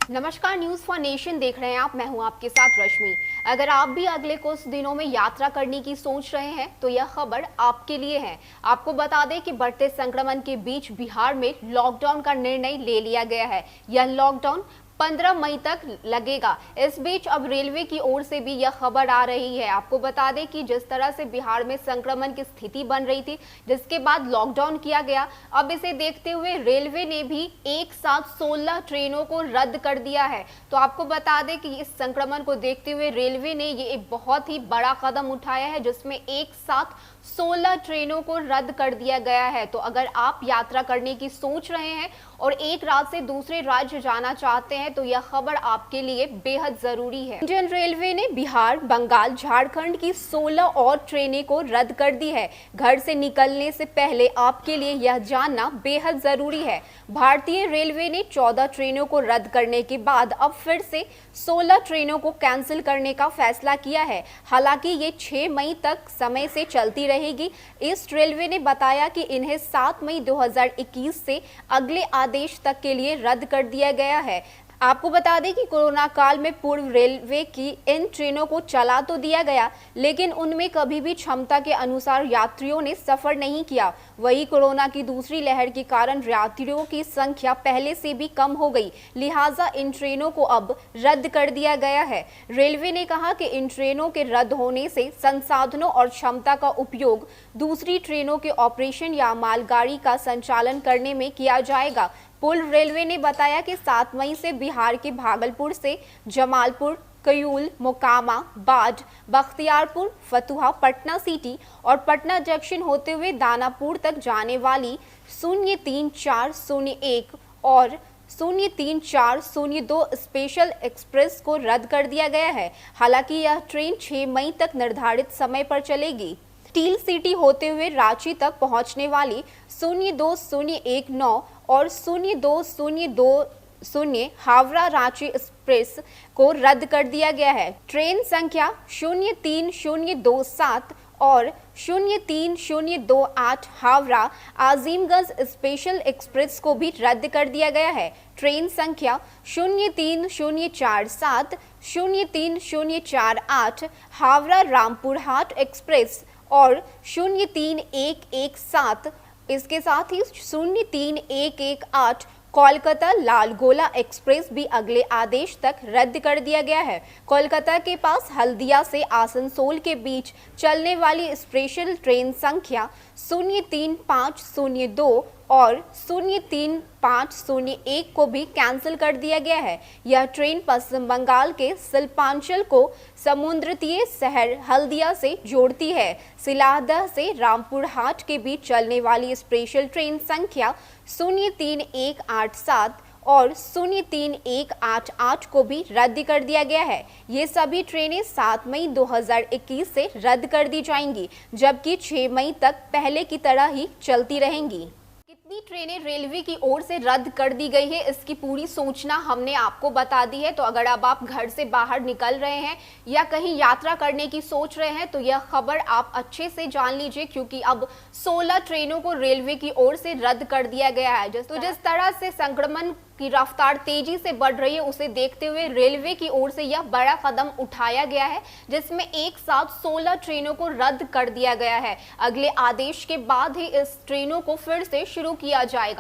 नमस्कार, news for nation देख रहे हैं आप। मैं हूं आपके साथ रश्मि। अगर आप भी अगले कुछ दिनों में यात्रा करने की सोच रहे हैं तो यह खबर आपके लिए है। आपको बता दें कि बढ़ते संक्रमण के बीच बिहार में लॉकडाउन का निर्णय ले लिया गया है। यह लॉकडाउन 15 मई तक लगेगा। इस बीच अब रेलवे की ओर से भी यह खबर आ रही है। आपको बता दें कि जिस तरह से बिहार में संक्रमण की स्थिति बन रही थी, जिसके बाद लॉकडाउन किया गया, अब इसे देखते हुए रेलवे ने भी एक साथ 16 ट्रेनों को रद्द कर दिया है। तो आपको बता दें कि इस संक्रमण को देखते हुए रेलवे ने ये एक बहुत ही बड़ा कदम उठाया है, जिसमें एक साथ 16 ट्रेनों को रद्द कर दिया गया है। तो अगर आप यात्रा करने की सोच रहे हैं और एक राज्य से दूसरे राज्य जाना चाहते हैं तो यह खबर आपके लिए बेहद जरूरी है। इंडियन रेलवे ने बिहार, बंगाल, झारखंड की 16 और ट्रेनें को रद्द कर दी है। घर से निकलने से पहले आपके लिए यह जानना बेहद जरूरी है। भारतीय रेलवे ने 14 ट्रेनों को रद्द करने के बाद अब फिर से 16 ट्रेनों को कैंसिल करने का फैसला किया है। हालांकि ये 6 मई तक समय से चलती रहेगी। ईस्ट रेलवे ने बताया कि इन्हें 7 मई 2021 से अगले आदेश तक के लिए रद्द कर दिया गया है। आपको बता दें कि कोरोना काल में पूर्व रेलवे की इन ट्रेनों को चला तो दिया गया, लेकिन उनमें कभी भी क्षमता के अनुसार यात्रियों ने सफर नहीं किया। वही कोरोना की दूसरी लहर के कारण यात्रियों की संख्या पहले से भी कम हो गई, लिहाजा इन ट्रेनों को अब रद्द कर दिया गया है। रेलवे ने कहा कि इन ट्रेनों के रद्द होने से संसाधनों और क्षमता का उपयोग दूसरी ट्रेनों के ऑपरेशन या मालगाड़ी का संचालन करने में किया जाएगा। पूर्व रेलवे ने बताया कि 7 मई से बिहार के भागलपुर से जमालपुर, कयूल, मोकामा, बाढ़, बख्तियारपुर, फतुहा, पटना सिटी और पटना जंक्शन होते हुए दानापुर तक जाने वाली 03401 और 03402 स्पेशल एक्सप्रेस को रद्द कर दिया गया है। हालांकि यह ट्रेन 6 मई तक निर्धारित समय पर चलेगी। स्टील सिटी होते हुए रांची तक पहुंचने वाली 02019 और 02020 हावड़ा रांची एक्सप्रेस को रद्द कर दिया गया है। ट्रेन संख्या 03027 और 03028 हावड़ा आजिमगंज स्पेशल एक्सप्रेस को भी रद्द कर दिया गया है। ट्रेन संख्या 03047, 03048 हावड़ा रामपुरहाट एक्सप्रेस और 03117, इसके साथ ही 03118 कोलकाता लालगोला एक्सप्रेस भी अगले आदेश तक रद्द कर दिया गया है। कोलकाता के पास हल्दिया से आसनसोल के बीच चलने वाली स्पेशल ट्रेन संख्या 03502 और 03501 को भी कैंसिल कर दिया गया है। यह ट्रेन पश्चिम बंगाल के शिल्पांचल को समुद्र तटीय शहर हल्दिया से जोड़ती है। सिलादह से रामपुरहाट के बीच चलने वाली स्पेशल ट्रेन संख्या 03187 और 03188 को भी रद्द कर दिया गया है। ये सभी ट्रेनें 7 मई 2021 से रद्द कर दी जाएंगी, जबकि 6 मई तक पहले की तरह ही चलती रहेंगी। कितनी ट्रेनें रेलवे की ओर से रद्द कर दी गई है, इसकी पूरी सूचना हमने आपको बता दी है। तो अगर अब आप घर से बाहर निकल रहे हैं या कहीं यात्रा करने की सोच रहे हैं तो यह खबर आप अच्छे से जान लीजिए, क्योंकि अब 16 ट्रेनों को रेलवे की ओर से रद्द कर दिया गया है। जिस तरह से संक्रमण की रफ्तार तेजी से बढ़ रही है, उसे देखते हुए रेलवे की ओर से यह बड़ा कदम उठाया गया है, जिसमें एक साथ 16 ट्रेनों को रद्द कर दिया गया है। अगले आदेश के बाद ही इस ट्रेनों को फिर से शुरू किया जाएगा।